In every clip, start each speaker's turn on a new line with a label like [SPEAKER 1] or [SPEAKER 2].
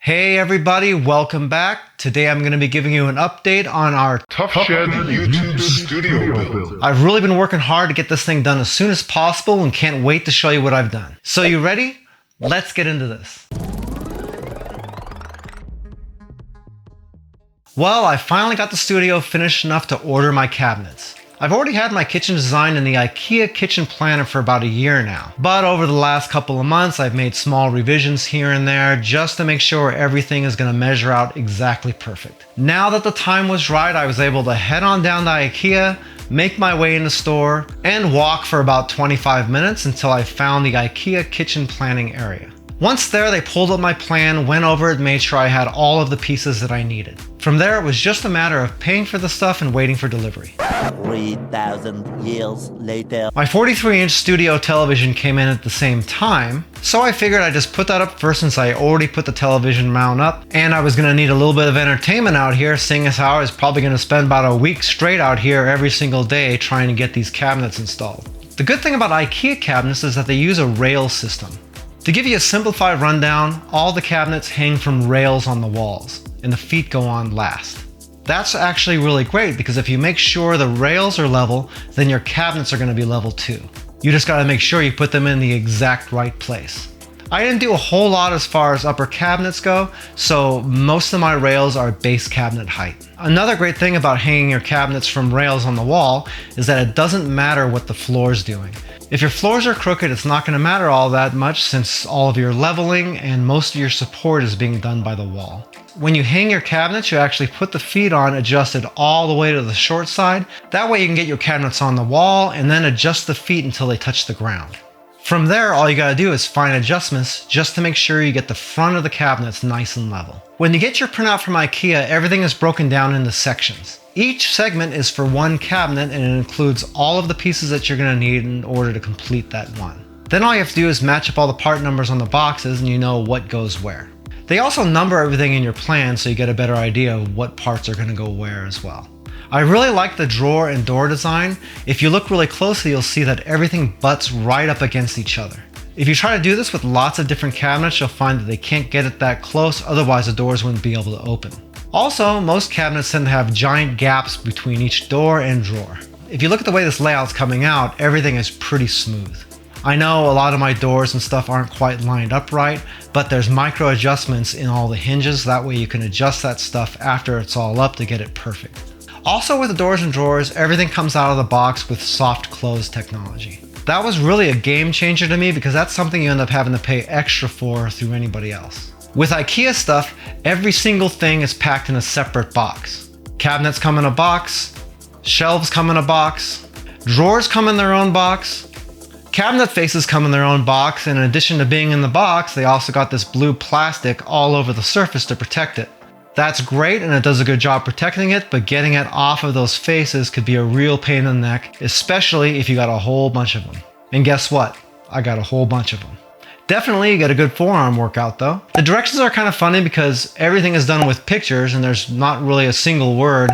[SPEAKER 1] Hey everybody, welcome back. Today I'm going to be giving you an update on our
[SPEAKER 2] Tuff Shed YouTube studio build.
[SPEAKER 1] I've really been working hard to get this thing done as soon as possible and can't wait to show you what I've done. So you ready? Let's get into this. Well, I finally got the studio finished enough to order my cabinets. I've already had my kitchen designed in the IKEA kitchen planner for about a year now, but over the last couple of months I've made small revisions here and there just to make sure everything is going to measure out exactly perfect. Now that the time was right, I was able to head on down to IKEA, make my way in the store, and walk for about 25 minutes until I found the IKEA kitchen planning area. Once there, they pulled up my plan, went over it, made sure I had all of the pieces that I needed. From there, it was just a matter of paying for the stuff and waiting for delivery.
[SPEAKER 3] 3,000 years later.
[SPEAKER 1] My 43-inch studio television came in at the same time, so I figured I'd just put that up first since I already put the television mount up, and I was going to need a little bit of entertainment out here, seeing as how I was probably going to spend about a week straight out here every single day trying to get these cabinets installed. The good thing about IKEA cabinets is that they use a rail system. To give you a simplified rundown, all the cabinets hang from rails on the walls, and the feet go on last. That's actually really great because if you make sure the rails are level, then your cabinets are going to be level too. You just got to make sure you put them in the exact right place. I didn't do a whole lot as far as upper cabinets go, so most of my rails are base cabinet height. Another great thing about hanging your cabinets from rails on the wall is that it doesn't matter what the floor is doing. If your floors are crooked, it's not going to matter all that much since all of your leveling and most of your support is being done by the wall. When you hang your cabinets, you actually put the feet on adjusted all the way to the short side. That way you can get your cabinets on the wall and then adjust the feet until they touch the ground. From there, all you gotta do is find adjustments just to make sure you get the front of the cabinets nice and level. When you get your printout from IKEA, everything is broken down into sections. Each segment is for one cabinet and it includes all of the pieces that you're gonna need in order to complete that one. Then all you have to do is match up all the part numbers on the boxes and you know what goes where. They also number everything in your plan so you get a better idea of what parts are gonna go where as well. I really like the drawer and door design. If you look really closely, you'll see that everything butts right up against each other. If you try to do this with lots of different cabinets, you'll find that they can't get it that close, otherwise the doors wouldn't be able to open. Also, most cabinets tend to have giant gaps between each door and drawer. If you look at the way this layout's coming out, everything is pretty smooth. I know a lot of my doors and stuff aren't quite lined up right, but there's micro adjustments in all the hinges, that way you can adjust that stuff after it's all up to get it perfect. Also with the doors and drawers, everything comes out of the box with soft close technology. That was really a game changer to me because that's something you end up having to pay extra for through anybody else. With IKEA stuff, every single thing is packed in a separate box. Cabinets come in a box, shelves come in a box, drawers come in their own box, cabinet faces come in their own box, and in addition to being in the box, they also got this blue plastic all over the surface to protect it. That's great and it does a good job protecting it, but getting it off of those faces could be a real pain in the neck, especially if you got a whole bunch of them. And guess what? I got a whole bunch of them. Definitely you get a good forearm workout though. The directions are kind of funny because everything is done with pictures and there's not really a single word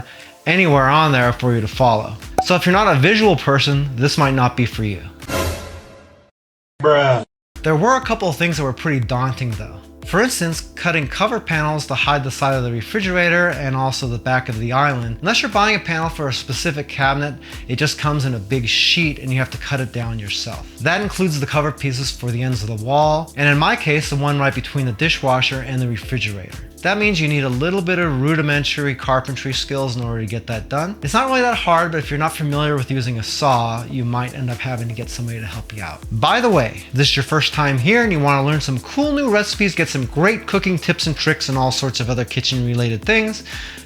[SPEAKER 1] anywhere on there for you to follow. So if you're not a visual person, this might not be for you.
[SPEAKER 2] Bruh.
[SPEAKER 1] There were a couple of things that were pretty daunting though. For instance, cutting cover panels to hide the side of the refrigerator and also the back of the island. Unless you're buying a panel for a specific cabinet, it just comes in a big sheet and you have to cut it down yourself. That includes the cover pieces for the ends of the wall, and in my case, the one right between the dishwasher and the refrigerator. That means you need a little bit of rudimentary carpentry skills in order to get that done. It's not really that hard, but if you're not familiar with using a saw, you might end up having to get somebody to help you out. By the way, if this is your first time here and you want to learn some cool new recipes, get some great cooking tips and tricks and all sorts of other kitchen related things,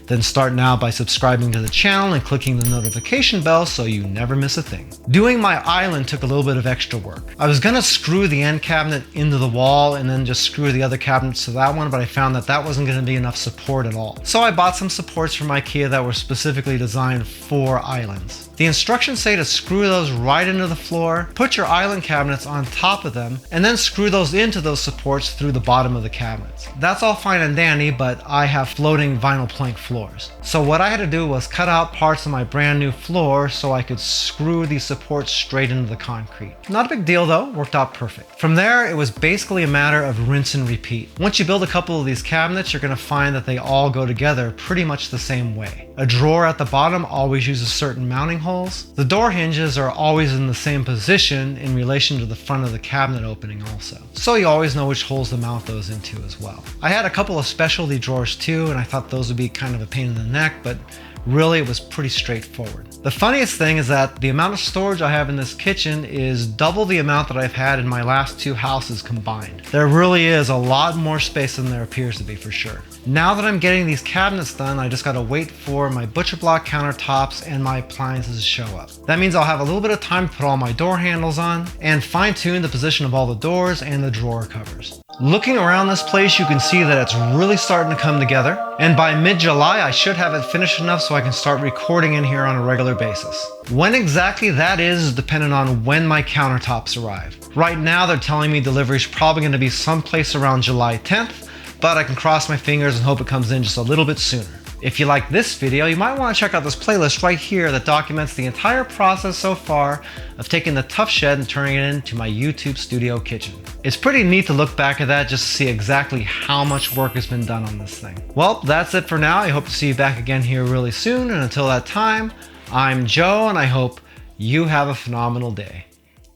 [SPEAKER 1] then start now by subscribing to the channel and clicking the notification bell so you never miss a thing. Doing my island took a little bit of extra work. I was gonna screw the end cabinet into the wall and then just screw the other cabinets to that one, but I found that that wasn't wasn't going to be enough support at all. So I bought some supports from IKEA that were specifically designed for islands. The instructions say to screw those right into the floor, put your island cabinets on top of them, and then screw those into those supports through the bottom of the cabinets. That's all fine and dandy, but I have floating vinyl plank floors. So what I had to do was cut out parts of my brand new floor so I could screw these supports straight into the concrete. Not a big deal though, worked out perfect. From there, it was basically a matter of rinse and repeat. Once you build a couple of these cabinets, you're going to find that they all go together pretty much the same way. A drawer at the bottom always uses certain mounting holes. The door hinges are always in the same position in relation to the front of the cabinet opening also. So you always know which holes to mount those into as well. I had a couple of specialty drawers too, and I thought those would be kind of a pain in the neck, but really it was pretty straightforward. The funniest thing is that the amount of storage I have in this kitchen is double the amount that I've had in my last two houses combined. There really is a lot more space than there appears to be for sure. Now that I'm getting these cabinets done, I just gotta wait for my butcher block countertops and my appliances to show up. That means I'll have a little bit of time to put all my door handles on and fine tune the position of all the doors and the drawer covers. Looking around this place, you can see that it's really starting to come together. And by mid-July, I should have it finished enough so I can start recording in here on a regular basis. When exactly that is dependent on when my countertops arrive. Right now, they're telling me delivery is probably gonna be someplace around July 10th, but I can cross my fingers and hope it comes in just a little bit sooner. If you like this video, you might want to check out this playlist right here that documents the entire process so far of taking the Tuff Shed and turning it into my YouTube studio kitchen. It's pretty neat to look back at that just to see exactly how much work has been done on this thing. Well, that's it for now. I hope to see you back again here really soon, and until that time, I'm Joe, and I hope you have a phenomenal day.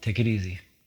[SPEAKER 1] Take it easy.